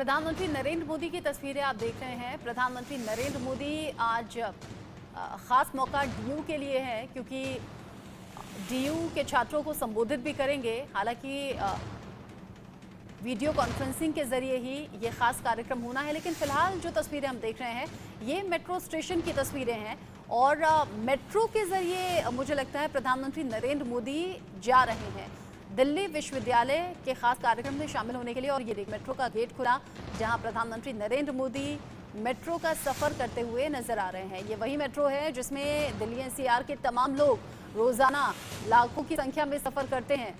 प्रधानमंत्री नरेंद्र मोदी की तस्वीरें आप देख रहे हैं। प्रधानमंत्री नरेंद्र मोदी आज खास मौका डीयू के लिए है, क्योंकि डीयू के छात्रों को संबोधित भी करेंगे। हालांकि वीडियो कॉन्फ्रेंसिंग के जरिए ही ये खास कार्यक्रम होना है, लेकिन फिलहाल जो तस्वीरें हम देख रहे हैं ये मेट्रो स्टेशन की तस्वीरें हैं और मेट्रो के जरिए मुझे लगता है प्रधानमंत्री नरेंद्र मोदी जा रहे हैं दिल्ली विश्वविद्यालय के खास कार्यक्रम में शामिल होने के लिए। और ये देख मेट्रो का गेट खुला, जहां प्रधानमंत्री नरेंद्र मोदी मेट्रो का सफर करते हुए नजर आ रहे हैं। ये वही मेट्रो है जिसमें दिल्ली एनसीआर के तमाम लोग रोजाना लाखों की संख्या में सफर करते हैं।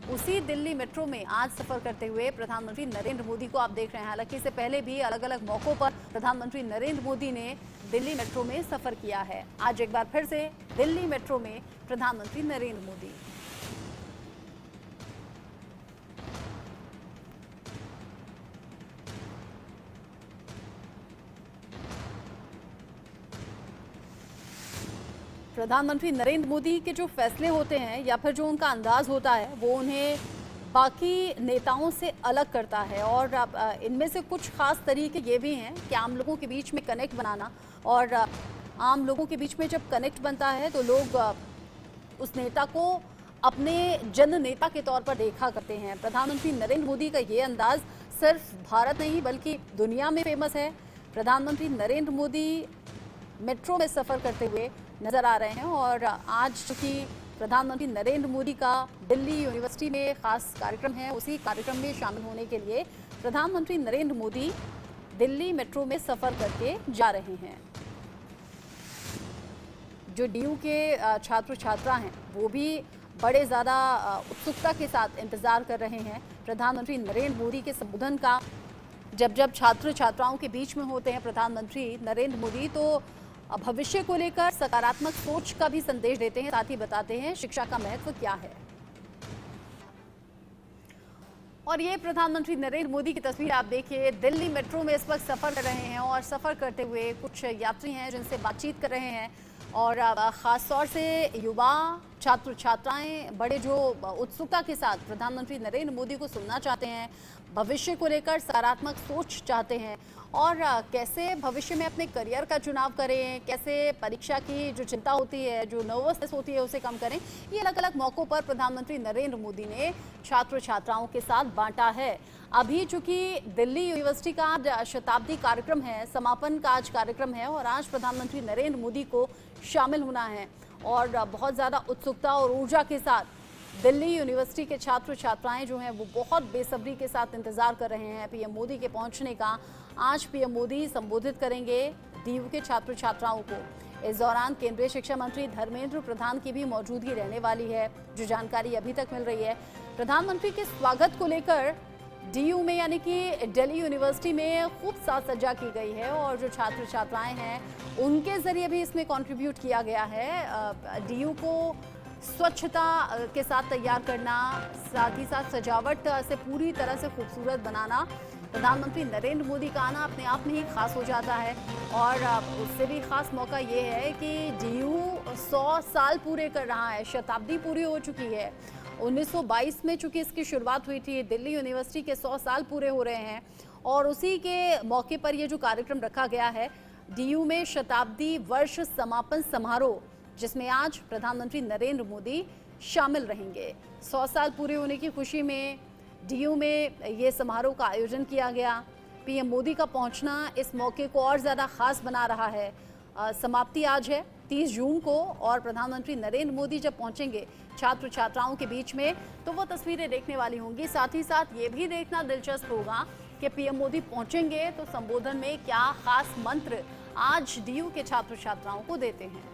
उसी दिल्ली मेट्रो में आज सफर करते हुए प्रधानमंत्री नरेंद्र मोदी को आप देख रहे हैं। हालांकि इससे पहले भी अलग अलग मौकों पर प्रधानमंत्री नरेंद्र मोदी ने दिल्ली मेट्रो में सफर किया है। आज एक बार फिर से दिल्ली मेट्रो में प्रधानमंत्री नरेंद्र मोदी। प्रधानमंत्री नरेंद्र मोदी के जो फैसले होते हैं या फिर जो उनका अंदाज होता है वो उन्हें बाकी नेताओं से अलग करता है। और इनमें से कुछ खास तरीके ये भी हैं कि आम लोगों के बीच में कनेक्ट बनाना, और आम लोगों के बीच में जब कनेक्ट बनता है तो लोग उस नेता को अपने जन नेता के तौर पर देखा करते हैं। प्रधानमंत्री नरेंद्र मोदी का ये अंदाज सिर्फ भारत नहीं बल्कि दुनिया में फेमस है। प्रधानमंत्री नरेंद्र मोदी मेट्रो में सफर करते हुए नजर आ रहे हैं और आज चूंकि प्रधानमंत्री नरेंद्र मोदी का दिल्ली यूनिवर्सिटी में खास कार्यक्रम है, उसी कार्यक्रम में शामिल होने के लिए प्रधानमंत्री नरेंद्र मोदी दिल्ली मेट्रो में सफर करके जा रहे हैं। जो डीयू के छात्र छात्रा हैं वो भी बड़े ज़्यादा उत्सुकता के साथ इंतज़ार कर रहे हैं प्रधानमंत्री नरेंद्र मोदी के संबोधन का। जब छात्र छात्राओं के बीच में होते हैं प्रधानमंत्री नरेंद्र मोदी तो भविष्य को लेकर सकारात्मक सोच का भी संदेश देते हैं, साथ ही बताते हैं शिक्षा का महत्व क्या है। और ये प्रधानमंत्री नरेंद्र मोदी की तस्वीर आप देखिए, दिल्ली मेट्रो में इस वक्त सफर कर रहे हैं और सफर करते हुए कुछ यात्री हैं जिनसे बातचीत कर रहे हैं। और ख़ास तौर से युवा छात्र छात्राएं बड़े जो उत्सुकता के साथ प्रधानमंत्री नरेंद्र मोदी को सुनना चाहते हैं, भविष्य को लेकर सकारात्मक सोच चाहते हैं और कैसे भविष्य में अपने करियर का चुनाव करें, कैसे परीक्षा की जो चिंता होती है, जो नर्वसनेस होती है उसे कम करें। ये अलग अलग मौक़ों पर प्रधानमंत्री नरेंद्र मोदी ने छात्र छात्राओं के साथ बांटा है। अभी चूंकि दिल्ली यूनिवर्सिटी का आज शताब्दी कार्यक्रम है, समापन का आज कार्यक्रम है और आज प्रधानमंत्री नरेंद्र मोदी को शामिल होना है और बहुत ज़्यादा उत्सुकता और ऊर्जा के साथ दिल्ली यूनिवर्सिटी के छात्र छात्राएं जो हैं वो बहुत बेसब्री के साथ इंतज़ार कर रहे हैं पीएम मोदी के पहुंचने का। आज पीएम मोदी संबोधित करेंगे डीयू के छात्र छात्राओं को। इस दौरान केंद्रीय शिक्षा मंत्री धर्मेंद्र प्रधान की भी मौजूदगी रहने वाली है, जो जानकारी अभी तक मिल रही है। प्रधानमंत्री के स्वागत को लेकर डीयू में यानी कि दिल्ली यूनिवर्सिटी में खूब साज सज्जा की गई है और जो छात्र छात्राएं हैं उनके ज़रिए भी इसमें कंट्रीब्यूट किया गया है। डीयू को स्वच्छता के साथ तैयार करना, साथ ही साथ सजावट से पूरी तरह से खूबसूरत बनाना। प्रधानमंत्री नरेंद्र मोदी का आना अपने आप में ही खास हो जाता है और उससे भी खास मौका ये है कि डीयू 100 साल पूरे कर रहा है, शताब्दी पूरी हो चुकी है। 1922 में चूंकि इसकी शुरुआत हुई थी, दिल्ली यूनिवर्सिटी के 100 साल पूरे हो रहे हैं और उसी के मौके पर ये जो कार्यक्रम रखा गया है डीयू में शताब्दी वर्ष समापन समारोह, जिसमें आज प्रधानमंत्री नरेंद्र मोदी शामिल रहेंगे। 100 साल पूरे होने की खुशी में डीयू में ये समारोह का आयोजन किया गया। पीएम मोदी का पहुंचना इस मौके को और ज़्यादा खास बना रहा है। समाप्ति आज है 30 जून को और प्रधानमंत्री नरेंद्र मोदी जब पहुंचेंगे छात्र छात्राओं के बीच में तो वो तस्वीरें देखने वाली होंगी। साथ ही साथ ये भी देखना दिलचस्प होगा कि पीएम मोदी पहुंचेंगे तो संबोधन में क्या खास मंत्र आज डीयू के छात्र छात्राओं को देते हैं।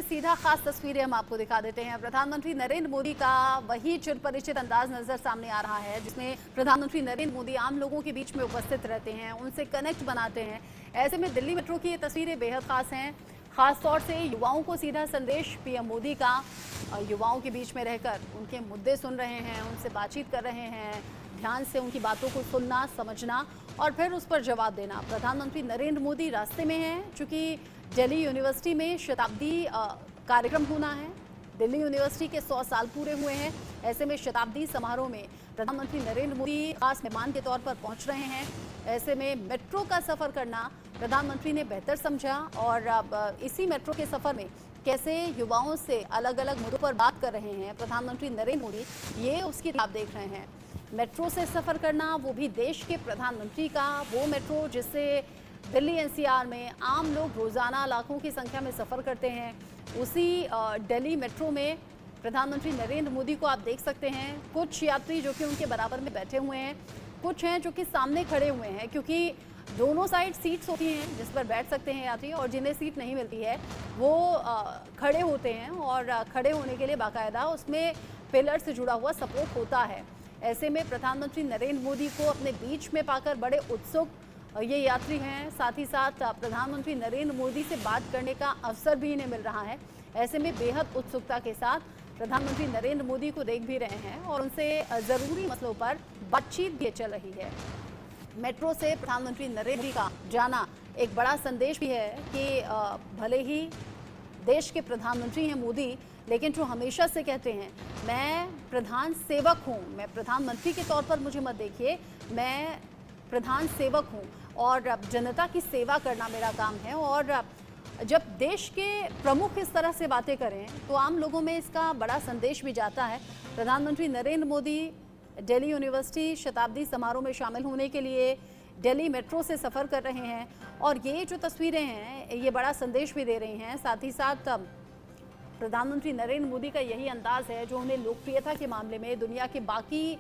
सीधा खास तस्वीरें हम आपको दिखा देते हैं। प्रधानमंत्री नरेंद्र मोदी का वही चिरपरिचित अंदाज नजर सामने आ रहा है, जिसमें प्रधानमंत्री नरेंद्र मोदी आम लोगों के बीच में उपस्थित रहते हैं, उनसे कनेक्ट बनाते हैं। ऐसे में दिल्ली मेट्रो की ये तस्वीरें बेहद खास हैं। खास तौर से युवाओं को सीधा संदेश पीएम मोदी का, युवाओं के बीच में रहकर उनके मुद्दे सुन रहे हैं, उनसे बातचीत कर रहे हैं, ध्यान से उनकी बातों को सुनना, समझना और फिर उस पर जवाब देना। प्रधानमंत्री नरेंद्र मोदी रास्ते में हैं, चूँकि दिल्ली यूनिवर्सिटी में शताब्दी कार्यक्रम होना है। दिल्ली यूनिवर्सिटी के 100 साल पूरे हुए हैं। ऐसे में शताब्दी समारोह में प्रधानमंत्री नरेंद्र मोदी खास मेहमान के तौर पर पहुंच रहे हैं। ऐसे में मेट्रो का सफर करना प्रधानमंत्री ने बेहतर समझा और अब इसी मेट्रो के सफर में कैसे युवाओं से अलग अलग मुद्दों पर बात कर रहे हैं प्रधानमंत्री नरेंद्र मोदी, ये उसकी आप देख रहे हैं। मेट्रो से सफर करना, वो भी देश के प्रधानमंत्री का वो मेट्रो जिससे दिल्ली एनसीआर में आम लोग रोजाना लाखों की संख्या में सफर करते हैं। उसी दिल्ली मेट्रो में प्रधानमंत्री नरेंद्र मोदी को आप देख सकते हैं। कुछ यात्री जो कि उनके बराबर में बैठे हुए हैं, कुछ हैं जो कि सामने खड़े हुए हैं, क्योंकि दोनों साइड सीट्स होती हैं जिस पर बैठ सकते हैं यात्री, और जिन्हें सीट नहीं मिलती है वो खड़े होते हैं और खड़े होने के लिए बाकायदा उसमें पिलर से जुड़ा हुआ सपोर्ट होता है। ऐसे में प्रधानमंत्री नरेंद्र मोदी को अपने बीच में पाकर बड़े उत्सुक ये यात्री हैं। साथ ही साथ प्रधानमंत्री नरेंद्र मोदी से बात करने का अवसर भी इन्हें मिल रहा है। ऐसे में बेहद उत्सुकता के साथ प्रधानमंत्री नरेंद्र मोदी को देख भी रहे हैं और उनसे ज़रूरी मसलों पर बातचीत भी चल रही है। मेट्रो से प्रधानमंत्री नरेंद्र मोदी का जाना एक बड़ा संदेश भी है कि भले ही देश के प्रधानमंत्री हैं मोदी, लेकिन जो हमेशा से कहते हैं मैं प्रधान सेवक हूं, मैं प्रधानमंत्री के तौर पर मुझे मत देखिए, मैं प्रधान सेवक हूं और जनता की सेवा करना मेरा काम है। और जब देश के प्रमुख इस तरह से बातें करें तो आम लोगों में इसका बड़ा संदेश भी जाता है। प्रधानमंत्री नरेंद्र मोदी दिल्ली यूनिवर्सिटी शताब्दी समारोह में शामिल होने के लिए दिल्ली मेट्रो से सफ़र कर रहे हैं और ये जो तस्वीरें हैं ये बड़ा संदेश भी दे रही हैं। साथ ही साथ प्रधानमंत्री नरेंद्र मोदी का यही अंदाज है जो उन्हें लोकप्रियता के मामले में दुनिया के बाकी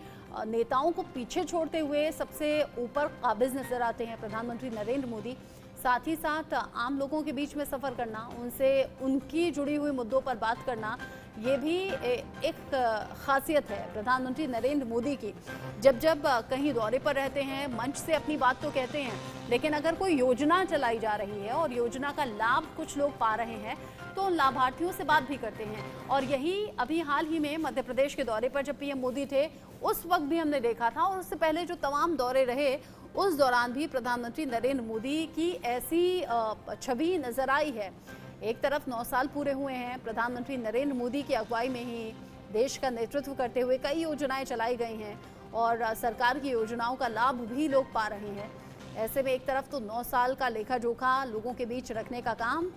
नेताओं को पीछे छोड़ते हुए सबसे ऊपर काबिज नजर आते हैं प्रधानमंत्री नरेंद्र मोदी। साथ ही साथ आम लोगों के बीच में सफ़र करना, उनसे उनकी जुड़ी हुई मुद्दों पर बात करना, ये भी एक खासियत है प्रधानमंत्री नरेंद्र मोदी की। जब जब कहीं दौरे पर रहते हैं मंच से अपनी बात तो कहते हैं, लेकिन अगर कोई योजना चलाई जा रही है और योजना का लाभ कुछ लोग पा रहे हैं तो उन लाभार्थियों से बात भी करते हैं। और यही अभी हाल ही में मध्य प्रदेश के दौरे पर जब पीएम मोदी थे उस वक्त भी हमने देखा था, और उससे पहले जो तमाम दौरे रहे उस दौरान भी प्रधानमंत्री नरेंद्र मोदी की ऐसी छवि नजर आई है। एक तरफ 9 साल पूरे हुए हैं, प्रधानमंत्री नरेंद्र मोदी की अगुवाई में ही देश का नेतृत्व करते हुए कई योजनाएं चलाई गई हैं और सरकार की योजनाओं का लाभ भी लोग पा रहे हैं। ऐसे में एक तरफ तो 9 साल का लेखा जोखा लोगों के बीच रखने का काम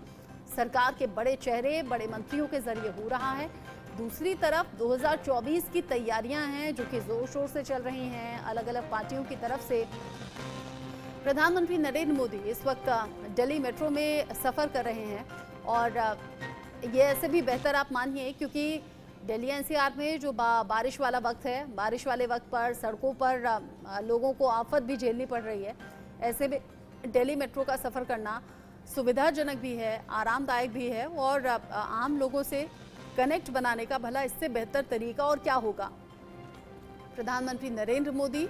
सरकार के बड़े चेहरे, बड़े मंत्रियों के जरिए हो रहा है, दूसरी तरफ 2024 की तैयारियां हैं जो कि जोर शोर से चल रही हैं अलग अलग पार्टियों की तरफ से। प्रधानमंत्री नरेंद्र मोदी इस वक्त दिल्ली मेट्रो में सफ़र कर रहे हैं और ये ऐसे भी बेहतर आप मानिए क्योंकि दिल्ली एनसीआर में जो बारिश वाला वक्त है, बारिश वाले वक्त पर सड़कों पर लोगों को आफत भी झेलनी पड़ रही है। ऐसे में दिल्ली मेट्रो का सफ़र करना सुविधाजनक भी है, आरामदायक भी है और आम लोगों से कनेक्ट बनाने का भला इससे बेहतर तरीका और क्या होगा। प्रधानमंत्री नरेंद्र मोदी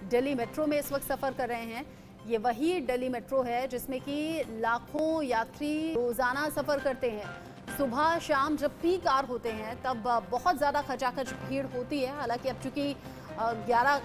दिल्ली मेट्रो में इस वक्त सफ़र कर रहे हैं। ये वही दिल्ली मेट्रो है जिसमें कि लाखों यात्री रोज़ाना सफ़र करते हैं। सुबह शाम जब पीक आवर होते हैं तब बहुत ज़्यादा खचाखच भीड़ होती है। हालांकि अब चूँकि 11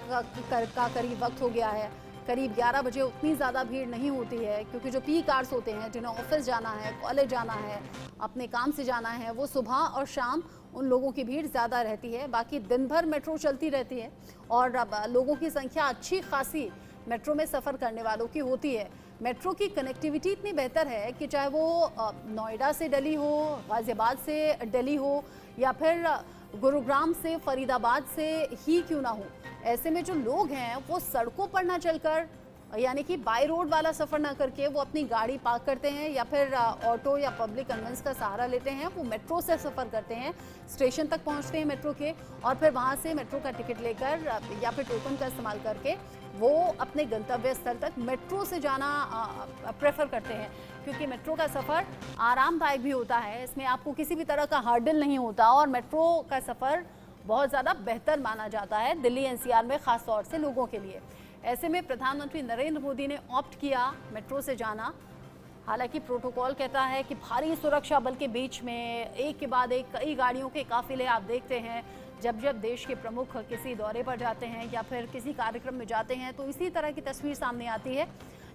का करीब वक्त हो गया है, करीब 11 बजे उतनी ज़्यादा भीड़ नहीं होती है क्योंकि जो पीक आवर्स होते हैं, जिन्हें ऑफिस जाना है, कॉलेज जाना है, अपने काम से जाना है, वो सुबह और शाम उन लोगों की भीड़ ज़्यादा रहती है। बाकी दिन भर मेट्रो चलती रहती है और अब लोगों की संख्या अच्छी खासी मेट्रो में सफ़र करने वालों की होती है। मेट्रो की कनेक्टिविटी इतनी बेहतर है कि चाहे वो नोएडा से दिल्ली हो, गाज़ियाबाद से दिल्ली हो या फिर गुरुग्राम से फरीदाबाद से ही क्यों ना हो, ऐसे में जो लोग हैं वो सड़कों पर ना चलकर यानी कि बाई रोड वाला सफ़र ना करके वो अपनी गाड़ी पार्क करते हैं या फिर ऑटो या पब्लिक कन्वेंस का सहारा लेते हैं। वो मेट्रो से सफ़र करते हैं, स्टेशन तक पहुंचते हैं मेट्रो के और फिर वहां से मेट्रो का टिकट लेकर या फिर टोकन का इस्तेमाल करके वो अपने गंतव्य स्थल तक मेट्रो से जाना प्रेफर करते हैं क्योंकि मेट्रो का सफ़र आरामदायक भी होता है। इसमें आपको किसी भी तरह का हर्डल नहीं होता और मेट्रो का सफ़र बहुत ज़्यादा बेहतर माना जाता है दिल्ली एनसीआर में, ख़ास तौर से लोगों के लिए। ऐसे में प्रधानमंत्री नरेंद्र मोदी ने ऑप्ट किया मेट्रो से जाना। हालांकि प्रोटोकॉल कहता है कि भारी सुरक्षा बल के बीच में एक के बाद एक कई गाड़ियों के काफिले आप देखते हैं। जब जब देश के प्रमुख किसी दौरे पर जाते हैं या फिर किसी कार्यक्रम में जाते हैं तो इसी तरह की तस्वीर सामने आती है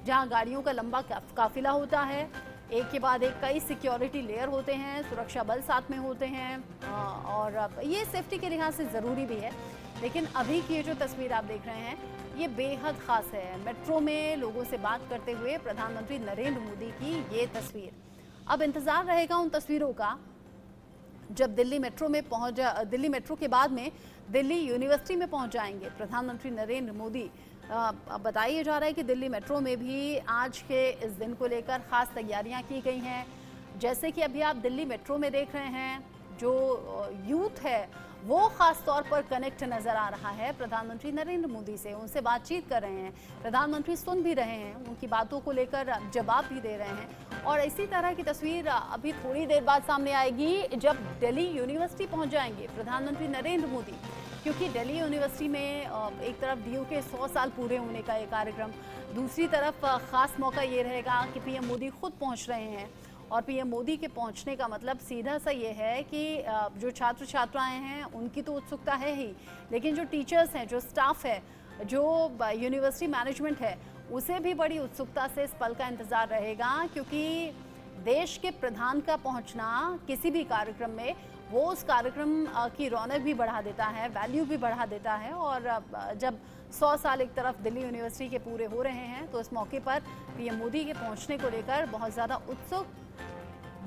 जहां गाड़ियों का लंबा काफिला होता है। एक के बाद एक कई सिक्योरिटी लेयर होते हैं, सुरक्षा बल साथ में होते हैं और ये सेफ्टी के लिहाज से ज़रूरी भी है। लेकिन अभी की ये जो तस्वीर आप देख रहे हैं ये बेहद ख़ास है। मेट्रो में लोगों से बात करते हुए प्रधानमंत्री नरेंद्र मोदी की ये तस्वीर। अब इंतज़ार रहेगा उन तस्वीरों का जब दिल्ली मेट्रो में दिल्ली मेट्रो के बाद में दिल्ली यूनिवर्सिटी में पहुंच जाएंगे प्रधानमंत्री नरेंद्र मोदी। बताया जा रहा है कि दिल्ली मेट्रो में भी आज के इस दिन को लेकर खास तैयारियां की गई हैं। जैसे कि अभी आप दिल्ली मेट्रो में देख रहे हैं, जो यूथ है वो खास तौर पर कनेक्ट नजर आ रहा है प्रधानमंत्री नरेंद्र मोदी से, उनसे बातचीत कर रहे हैं। प्रधानमंत्री सुन भी रहे हैं, उनकी बातों को लेकर जवाब भी दे रहे हैं। और इसी तरह की तस्वीर अभी थोड़ी देर बाद सामने आएगी जब दिल्ली यूनिवर्सिटी पहुंच जाएंगे प्रधानमंत्री नरेंद्र मोदी, क्योंकि दिल्ली यूनिवर्सिटी में एक तरफ डीयू के 100 साल पूरे होने का ये कार्यक्रम, दूसरी तरफ खास मौका ये रहेगा कि पीएम मोदी खुद पहुंच रहे हैं। और पीएम मोदी के पहुंचने का मतलब सीधा सा ये है कि जो छात्र छात्राएं हैं उनकी तो उत्सुकता है ही, लेकिन जो टीचर्स हैं, जो स्टाफ है, जो यूनिवर्सिटी मैनेजमेंट है, उसे भी बड़ी उत्सुकता से इस पल का इंतज़ार रहेगा, क्योंकि देश के प्रधान का पहुंचना किसी भी कार्यक्रम में वो उस कार्यक्रम की रौनक भी बढ़ा देता है, वैल्यू भी बढ़ा देता है। और जब 100 साल एक तरफ दिल्ली यूनिवर्सिटी के पूरे हो रहे हैं तो इस मौके पर पीएम मोदी के पहुंचने को लेकर बहुत ज़्यादा उत्सुक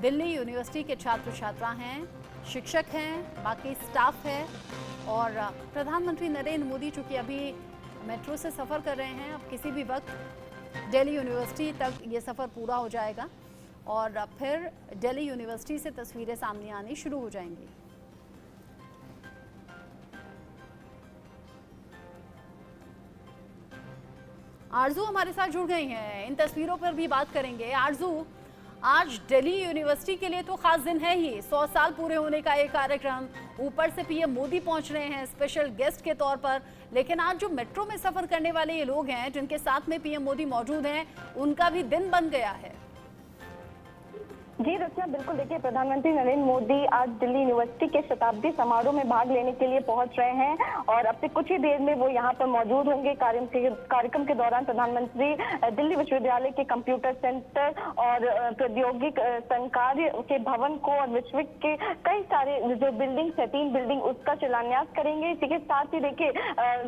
दिल्ली यूनिवर्सिटी के छात्र छात्रा हैं, शिक्षक हैं, बाकी स्टाफ है। और प्रधानमंत्री नरेंद्र मोदी चूँकि अभी मेट्रो से सफ़र कर रहे हैं, अब किसी भी वक्त दिल्ली यूनिवर्सिटी तक ये सफ़र पूरा हो जाएगा और फिर दिल्ली यूनिवर्सिटी से तस्वीरें सामने आनी शुरू हो जाएंगी। आरजू हमारे साथ जुड़ गई हैं, इन तस्वीरों पर भी बात करेंगे। आरजू, आज दिल्ली यूनिवर्सिटी के लिए तो खास दिन है ही, 100 साल पूरे होने का एक कार्यक्रम, ऊपर से पीएम मोदी पहुंच रहे हैं स्पेशल गेस्ट के तौर पर। लेकिन आज जो मेट्रो में सफर करने वाले ये लोग हैं जिनके साथ में पीएम मोदी मौजूद हैं, उनका भी दिन बन गया है। जी रचना, बिल्कुल। देखिए, प्रधानमंत्री नरेंद्र मोदी आज दिल्ली यूनिवर्सिटी के शताब्दी समारोह में भाग लेने के लिए पहुंच रहे हैं और अब से कुछ ही देर में वो यहां पर मौजूद होंगे। कार्यक्रम के दौरान प्रधानमंत्री दिल्ली विश्वविद्यालय के कंप्यूटर सेंटर और प्रौद्योगिक संकाय के भवन को और विश्व के कई सारे जो बिल्डिंग है, 3 बिल्डिंग, उसका शिलान्यास करेंगे। इसी के साथ ही देखिए,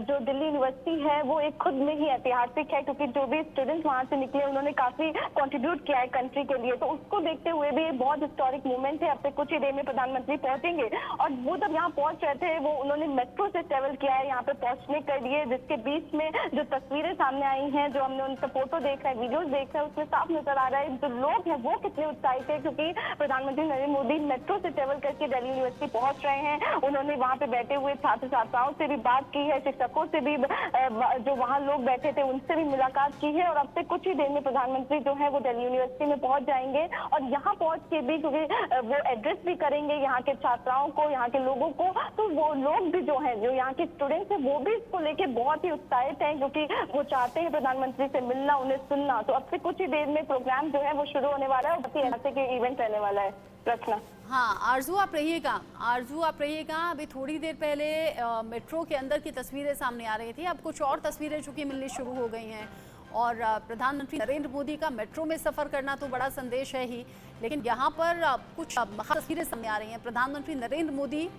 जो दिल्ली यूनिवर्सिटी है वो एक खुद में ही ऐतिहासिक है, क्योंकि जो भी स्टूडेंट्स वहां से निकले उन्होंने काफी कॉन्ट्रीब्यूट किया है कंट्री के लिए, तो उसको देखते हुए भी बहुत हिस्टोरिक मूवमेंट है। अब से कुछ ही देर में प्रधानमंत्री पहुंचेंगे और वो जब यहाँ पहुंच रहे थे वो उन्होंने मेट्रो से ट्रेवल किया है यहाँ पे पहुंचने के लिए, जिसके बीच में जो तस्वीरें सामने आई हैं, जो हमने उनका फोटो देख रहे हैं, वीडियोस देख रहे हैं, उसमें साफ नजर आ रहा है जो लोग हैं वो कितने उत्साहित है, क्योंकि प्रधानमंत्री नरेंद्र मोदी मेट्रो से ट्रेवल करके दिल्ली यूनिवर्सिटी पहुंच रहे हैं। उन्होंने वहां पे बैठे हुए छात्र छात्राओं से भी बात की है, शिक्षकों से भी, जो वहां लोग बैठे थे उनसे भी मुलाकात की है और अब से कुछ ही देर में प्रधानमंत्री जो है वो दिल्ली यूनिवर्सिटी में पहुंच जाएंगे और यहाँ पहुंच के भी क्योंकि वो एड्रेस भी करेंगे यहाँ के छात्राओं को, यहाँ के लोगों को, तो वो लोग भी जो हैं, जो यहाँ के स्टूडेंट्स हैं, वो भी इसको लेके बहुत ही उत्साहित हैं, क्योंकि वो चाहते हैं प्रधानमंत्री से मिलना, उन्हें सुनना। तो अब से कुछ ही देर में प्रोग्राम जो है वो शुरू होने वाला है और बहुत ही ऐसे के इवेंट रहने वाला है। रचना। हाँ, आरजू आप रहिएगा। अभी थोड़ी देर पहले मेट्रो के अंदर की तस्वीरें सामने आ रही थी, अब कुछ और तस्वीरें चूंकि मिलनी शुरू हो गई हैं और प्रधानमंत्री नरेंद्र मोदी का मेट्रो में सफ़र करना तो बड़ा संदेश है ही, लेकिन यहाँ पर कुछ तस्वीरें सामने आ रही हैं। प्रधानमंत्री नरेंद्र मोदी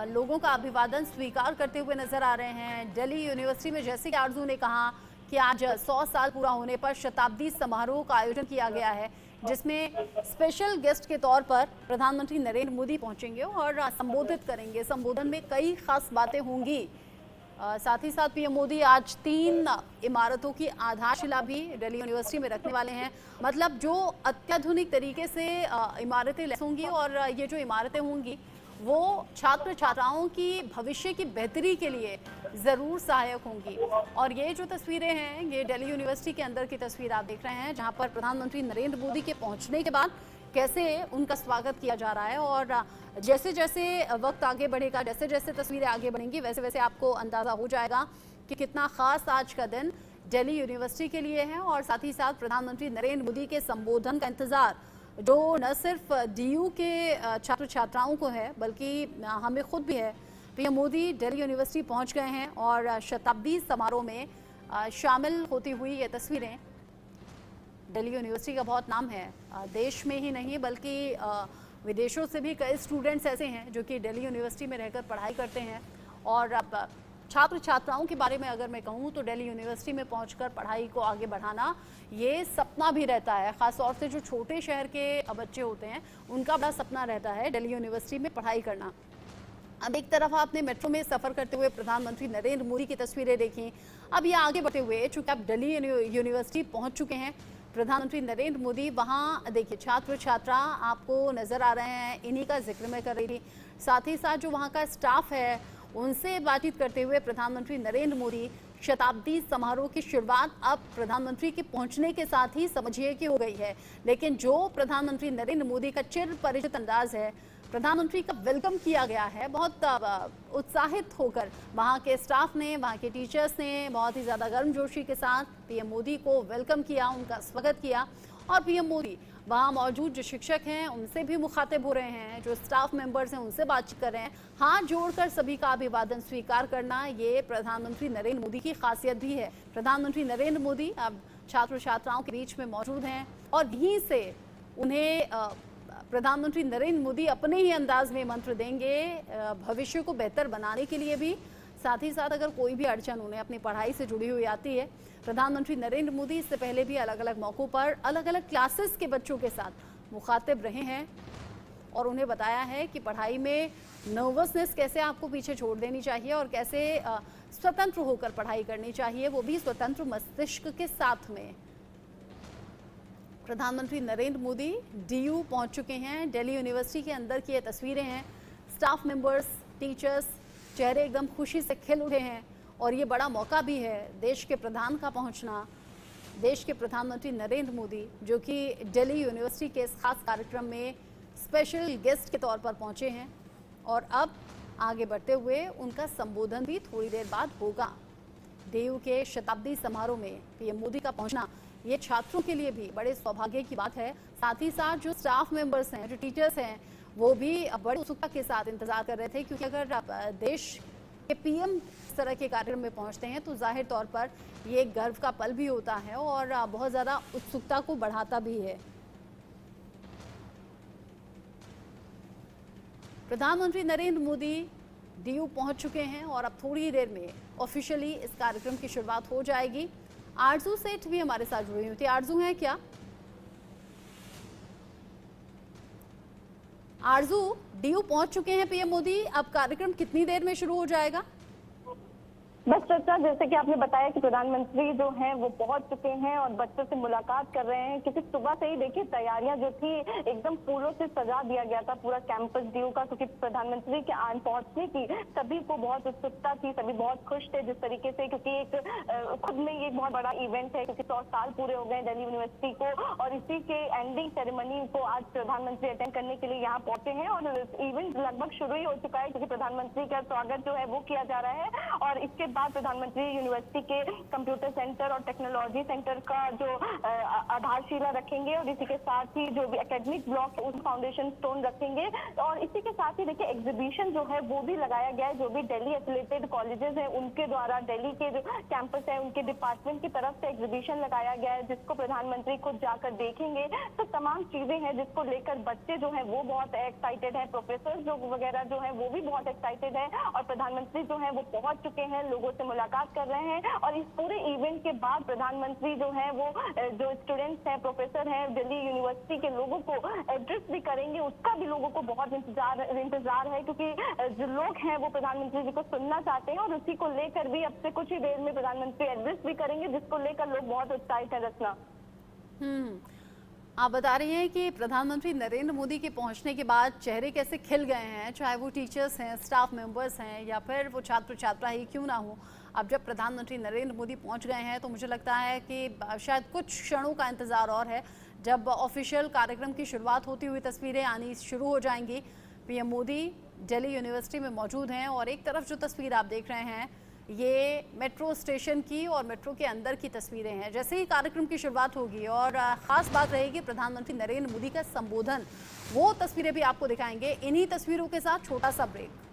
लोगों का अभिवादन स्वीकार करते हुए नजर आ रहे हैं। दिल्ली यूनिवर्सिटी में जैसे कि आरजू ने कहा कि आज 100 साल पूरा होने पर शताब्दी समारोह का आयोजन किया गया है, जिसमें स्पेशल गेस्ट के तौर पर प्रधानमंत्री नरेंद्र मोदी पहुंचेंगे और संबोधित करेंगे। संबोधन में कई खास बातें होंगी। साथ ही साथ पीएम मोदी आज 3 इमारतों की आधारशिला भी दिल्ली यूनिवर्सिटी में रखने वाले हैं। मतलब जो अत्याधुनिक तरीके से इमारतें लैस होंगी और ये जो इमारतें होंगी वो छात्र छात्राओं की भविष्य की बेहतरी के लिए ज़रूर सहायक होंगी। और ये जो तस्वीरें हैं ये दिल्ली यूनिवर्सिटी के अंदर की तस्वीर आप देख रहे हैं, जहाँ पर प्रधानमंत्री नरेंद्र मोदी के पहुँचने के बाद कैसे उनका स्वागत किया जा रहा है। और जैसे जैसे वक्त आगे बढ़ेगा, जैसे जैसे तस्वीरें आगे बढ़ेंगी, वैसे वैसे आपको अंदाज़ा हो जाएगा कि कितना ख़ास आज का दिन दिल्ली यूनिवर्सिटी के लिए है। और साथ ही साथ प्रधानमंत्री नरेंद्र मोदी के संबोधन का इंतज़ार जो न सिर्फ डीयू के छात्र छात्राओं को है बल्कि हमें खुद भी है। पीएम मोदी दिल्ली यूनिवर्सिटी पहुंच गए हैं और शताब्दी समारोह में शामिल होती हुई ये तस्वीरें दिल्ली यूनिवर्सिटी का बहुत नाम है, देश में ही नहीं बल्कि विदेशों से भी कई स्टूडेंट्स ऐसे हैं जो कि दिल्ली यूनिवर्सिटी में रहकर पढ़ाई करते हैं। और अब छात्र छात्राओं के बारे में अगर मैं कहूँ तो दिल्ली यूनिवर्सिटी में पहुंचकर पढ़ाई को आगे बढ़ाना ये सपना भी रहता है, खासतौर से जो छोटे शहर के बच्चे होते हैं उनका बड़ा सपना रहता है दिल्ली यूनिवर्सिटी में पढ़ाई करना। अब एक तरफ आपने मेट्रो में सफर करते हुए प्रधानमंत्री नरेंद्र मोदी की तस्वीरें देखी। अब ये आगे बढ़ते हुए चूंकि आप दिल्ली यूनिवर्सिटी पहुंच चुके हैं, प्रधानमंत्री नरेंद्र मोदी वहां देखिए छात्र छात्रा आपको नजर आ रहे हैं, इन्हीं का जिक्र मैं कर रही थी। साथ ही साथ जो वहां का स्टाफ है उनसे बातचीत करते हुए प्रधानमंत्री नरेंद्र मोदी शताब्दी समारोह की शुरुआत अब प्रधानमंत्री के पहुंचने के साथ ही समझिए कि हो गई है। लेकिन जो प्रधानमंत्री नरेंद्र मोदी का चिर परिचित अंदाज है, प्रधानमंत्री का वेलकम किया गया है बहुत उत्साहित होकर। वहां के स्टाफ ने, वहां के टीचर्स ने बहुत ही ज्यादा गर्मजोशी के साथ पीएम मोदी को वेलकम किया, उनका स्वागत किया। और पीएम मोदी वहाँ मौजूद जो शिक्षक हैं उनसे भी मुखातिब हो रहे हैं, जो स्टाफ मेंबर्स हैं उनसे बातचीत कर रहे हैं। हाथ जोड़कर सभी का अभिवादन स्वीकार करना ये प्रधानमंत्री नरेंद्र मोदी की खासियत भी है। प्रधानमंत्री नरेंद्र मोदी अब छात्र छात्राओं के बीच में मौजूद हैं और यहीं से उन्हें प्रधानमंत्री नरेंद्र मोदी अपने ही अंदाज में मंत्र देंगे भविष्य को बेहतर बनाने के लिए भी। साथ ही साथ अगर कोई भी अड़चन उन्हें अपनी पढ़ाई से जुड़ी हुई आती है, प्रधानमंत्री नरेंद्र मोदी इससे पहले भी अलग अलग मौक़ों पर अलग अलग क्लासेस के बच्चों के साथ मुखातिब रहे हैं और उन्हें बताया है कि पढ़ाई में नर्वसनेस कैसे आपको पीछे छोड़ देनी चाहिए और कैसे स्वतंत्र होकर पढ़ाई करनी चाहिए, वो भी स्वतंत्र मस्तिष्क के साथ में। प्रधानमंत्री नरेंद्र मोदी डीयू पहुंच चुके हैं। दिल्ली यूनिवर्सिटी के अंदर की ये तस्वीरें हैं। स्टाफ मेंबर्स, टीचर्स, चेहरे एकदम खुशी से खिल उठे हैं और ये बड़ा मौका भी है देश के प्रधान का पहुंचना, देश के प्रधानमंत्री नरेंद्र मोदी जो कि दिल्ली यूनिवर्सिटी के इस खास कार्यक्रम में स्पेशल गेस्ट के तौर पर पहुंचे हैं। और अब आगे बढ़ते हुए उनका संबोधन भी थोड़ी देर बाद होगा। डीयू के शताब्दी समारोह में पीएम मोदी का पहुंचना ये छात्रों के लिए भी बड़े सौभाग्य की बात है। साथ ही साथ जो स्टाफ मेंबर्स हैं, जो टीचर्स हैं, वो भी बड़ी उत्सुकता के साथ इंतजार कर रहे थे, क्योंकि अगर देश के पीएम इस तरह के कार्यक्रम में पहुंचते हैं तो जाहिर तौर पर ये एक गर्व का पल भी होता है और बहुत ज़्यादा उत्सुकता को बढ़ाता भी है। प्रधानमंत्री नरेंद्र मोदी डीयू पहुंच चुके हैं और अब थोड़ी ही देर में ऑफिशियली इस कार्यक्रम की शुरुआत हो जाएगी। आरजू सेठ भी हमारे साथ जुड़ी हुई थी। आरजू हैं क्या? आरजू, डीयू पहुंच चुके हैं पीएम मोदी, अब कार्यक्रम कितनी देर में शुरू हो जाएगा? बस चर्चा, जैसे कि आपने बताया कि प्रधानमंत्री जो हैं वो पहुंच चुके हैं और बच्चों से मुलाकात कर रहे हैं, क्योंकि सुबह से ही देखिए तैयारियां जो थी एकदम फूलों से सजा दिया गया था पूरा कैंपस डीयू का, क्योंकि प्रधानमंत्री के आन पहुंचने की सभी को बहुत उत्सुकता थी, सभी बहुत खुश थे जिस तरीके से, क्योंकि एक खुद में ये एक बहुत बड़ा इवेंट है, क्योंकि 100 साल पूरे हो गए दिल्ली यूनिवर्सिटी को और इसी के एंडिंग सेरेमनी को आज प्रधानमंत्री अटेंड करने के लिए यहाँ पहुंचे हैं और इवेंट लगभग शुरू ही हो चुका है, क्योंकि प्रधानमंत्री का स्वागत जो है वो किया जा रहा है। और इसके बाद प्रधानमंत्री यूनिवर्सिटी के कंप्यूटर सेंटर और टेक्नोलॉजी सेंटर का जो आधारशिला रखेंगे और इसी के साथ ही जो भी एकेडमिक ब्लॉक उस फाउंडेशन स्टोन रखेंगे। और इसी के साथ ही देखिए एग्जीबिशन जो है वो भी लगाया गया है, जो भी दिल्ली एफिलिएटेड कॉलेजेस हैं उनके द्वारा दिल्ली के जो कैंपस है उनके डिपार्टमेंट की तरफ से एग्जीबिशन लगाया गया है, जिसको प्रधानमंत्री खुद जाकर देखेंगे। तो तमाम चीजें हैं जिसको लेकर बच्चे जो है वो बहुत एक्साइटेड है, प्रोफेसर जो वगैरह जो है वो भी बहुत एक्साइटेड है और प्रधानमंत्री जो है वो पहुंच चुके हैं, लोगों से मुलाकात कर रहे हैं। और इस पूरे इवेंट के बाद प्रधानमंत्री जो है वो जो स्टूडेंट्स हैं, प्रोफेसर हैं, दिल्ली यूनिवर्सिटी के लोगों को एड्रेस भी करेंगे, उसका भी लोगों को बहुत इंतजार है, क्योंकि जो लोग हैं वो प्रधानमंत्री जी को सुनना चाहते हैं और उसी को लेकर भी अब से कुछ ही देर में प्रधानमंत्री एड्रेस भी करेंगे, जिसको लेकर लोग बहुत उत्साहित है। रचना, आप बता रही हैं कि प्रधानमंत्री नरेंद्र मोदी के पहुंचने के बाद चेहरे कैसे खिल गए हैं, चाहे वो टीचर्स हैं, स्टाफ मेंबर्स हैं या फिर वो छात्र छात्रा ही क्यों ना हो। अब जब प्रधानमंत्री नरेंद्र मोदी पहुंच गए हैं तो मुझे लगता है कि शायद कुछ क्षणों का इंतज़ार और है, जब ऑफिशियल कार्यक्रम की शुरुआत होती हुई तस्वीरें आनी शुरू हो जाएंगी। पीएम मोदी दिल्ली यूनिवर्सिटी में मौजूद हैं और एक तरफ जो तस्वीर आप देख रहे हैं ये मेट्रो स्टेशन की और मेट्रो के अंदर की तस्वीरें हैं। जैसे ही कार्यक्रम की शुरुआत होगी और ख़ास बात रहेगी प्रधानमंत्री नरेंद्र मोदी का संबोधन, वो तस्वीरें भी आपको दिखाएंगे। इन्हीं तस्वीरों के साथ छोटा सा ब्रेक।